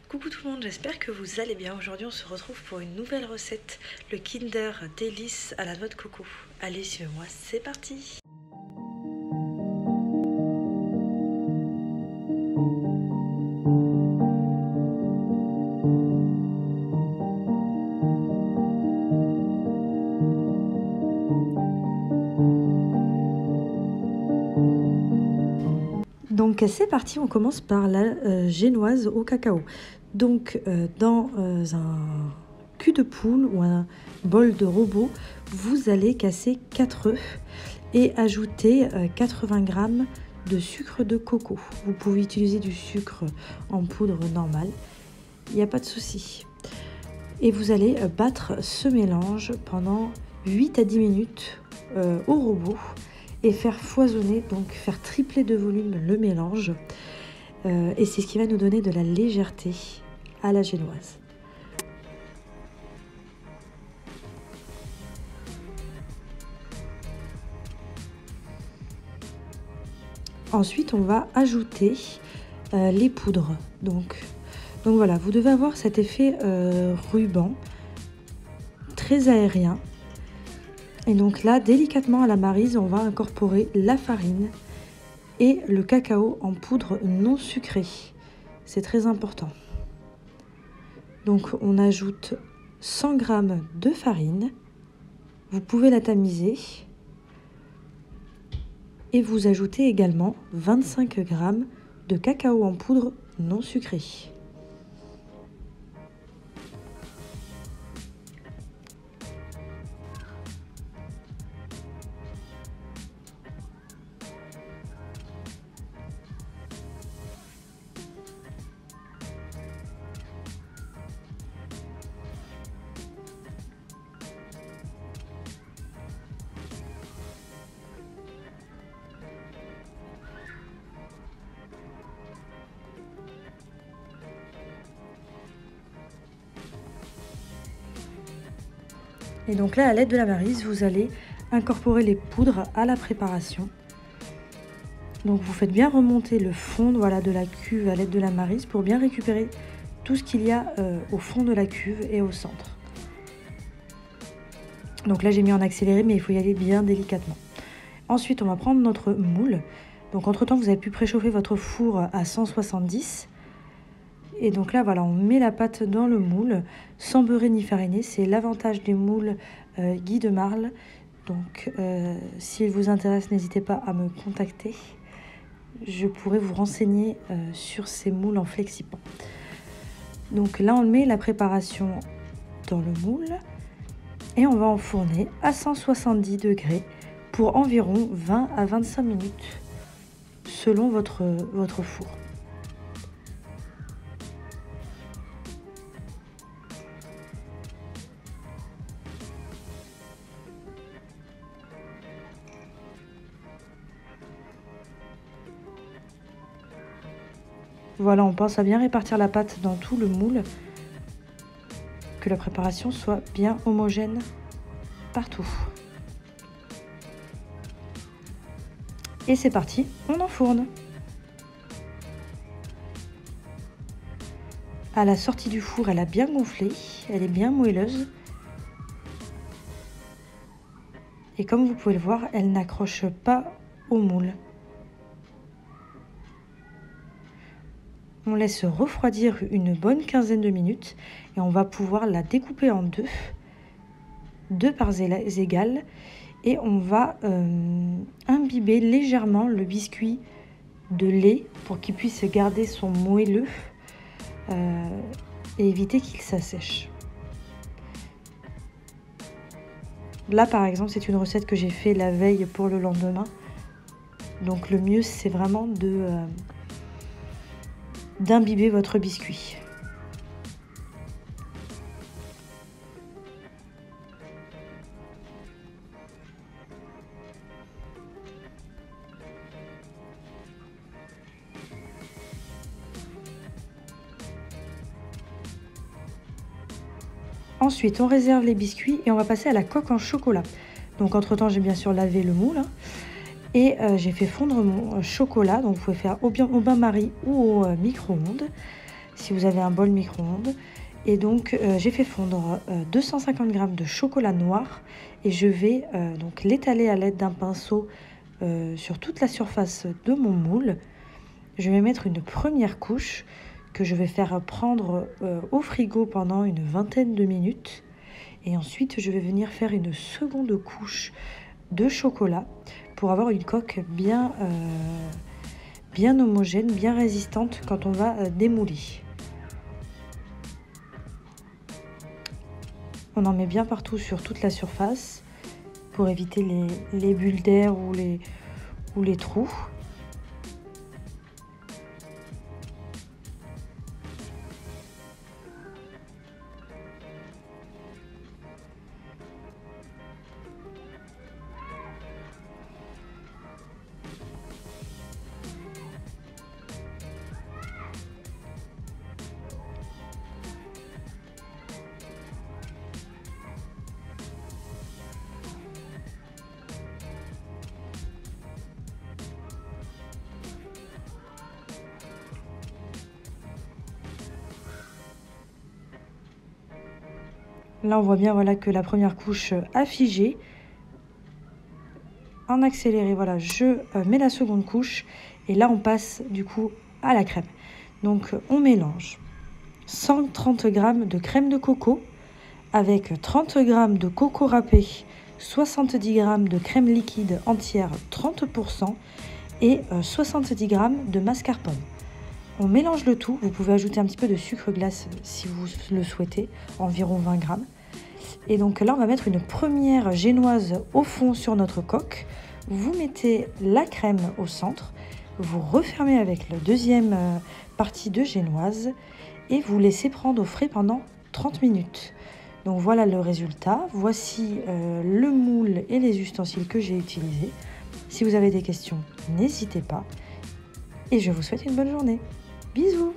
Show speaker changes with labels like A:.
A: Coucou tout le monde, j'espère que vous allez bien. Aujourd'hui on se retrouve pour une nouvelle recette, le Kinder Délice à la noix de coco. Allez, suivez-moi, c'est parti. Donc c'est parti, on commence par la génoise au cacao. Donc dans un cul de poule ou un bol de robot, vous allez casser 4 œufs et ajouter 80 g de sucre de coco. Vous pouvez utiliser du sucre en poudre normale, il n'y a pas de souci. Et vous allez battre ce mélange pendant 8 à 10 minutes au robot et faire foisonner, donc faire tripler de volume le mélange. Et c'est ce qui va nous donner de la légèreté à la génoise. Ensuite, on va ajouter les poudres. Donc voilà, vous devez avoir cet effet ruban, très aérien. Et donc là, délicatement à la maryse, on va incorporer la farine et le cacao en poudre non sucrée. C'est très important. Donc on ajoute 100 g de farine. Vous pouvez la tamiser. Et vous ajoutez également 25 g de cacao en poudre non sucrée. Et donc là, à l'aide de la maryse, vous allez incorporer les poudres à la préparation. Donc vous faites bien remonter le fond de la cuve à l'aide de la maryse pour bien récupérer tout ce qu'il y a au fond de la cuve et au centre. Donc là, j'ai mis en accéléré, mais il faut y aller bien délicatement. Ensuite, on va prendre notre moule. Donc entre-temps, vous avez pu préchauffer votre four à 170. Et donc là, voilà, on met la pâte dans le moule, sans beurrer ni fariner. C'est l'avantage des moules Guy de Marle. Donc, s'il vous intéresse, n'hésitez pas à me contacter. Je pourrais vous renseigner sur ces moules en flexipan. Donc là, on met la préparation dans le moule et on va enfourner à 170 degrés pour environ 20 à 25 minutes, selon votre four. Voilà, on pense à bien répartir la pâte dans tout le moule, que la préparation soit bien homogène partout. Et c'est parti, on enfourne. À la sortie du four, elle a bien gonflé, elle est bien moelleuse. Et comme vous pouvez le voir, elle n'accroche pas au moule. On laisse refroidir une bonne quinzaine de minutes et on va pouvoir la découper en deux parts égales, et on va imbiber légèrement le biscuit de lait pour qu'il puisse garder son moelleux et éviter qu'il s'assèche. Là par exemple, c'est une recette que j'ai fait la veille pour le lendemain, donc le mieux c'est vraiment d'imbiber votre biscuit. Ensuite, on réserve les biscuits et on va passer à la coque en chocolat. Donc entre-temps, j'ai bien sûr lavé le moule. Et j'ai fait fondre mon chocolat, donc vous pouvez faire au bain-marie ou au micro-ondes. si vous avez un bol micro-ondes. Et donc j'ai fait fondre 250 g de chocolat noir et je vais donc l'étaler à l'aide d'un pinceau sur toute la surface de mon moule. Je vais mettre une première couche que je vais faire prendre au frigo pendant une vingtaine de minutes. Et ensuite, je vais venir faire une seconde couche de chocolat pour avoir une coque bien homogène, bien résistante quand on va démouler. On en met bien partout sur toute la surface pour éviter les bulles d'air ou les trous. Là, on voit bien voilà, que la première couche a figé. En accéléré, voilà, je mets la seconde couche. Et là, on passe du coup à la crème. Donc, on mélange 130 g de crème de coco avec 30 g de coco râpé, 70 g de crème liquide entière 30% et 70 g de mascarpone. On mélange le tout. Vous pouvez ajouter un petit peu de sucre glace si vous le souhaitez, environ 20 g. Et donc là, on va mettre une première génoise au fond sur notre coque. Vous mettez la crème au centre. Vous refermez avec la deuxième partie de génoise et vous laissez prendre au frais pendant 30 minutes. Donc voilà le résultat. Voici le moule et les ustensiles que j'ai utilisés. Si vous avez des questions, n'hésitez pas. Et je vous souhaite une bonne journée. Bisous!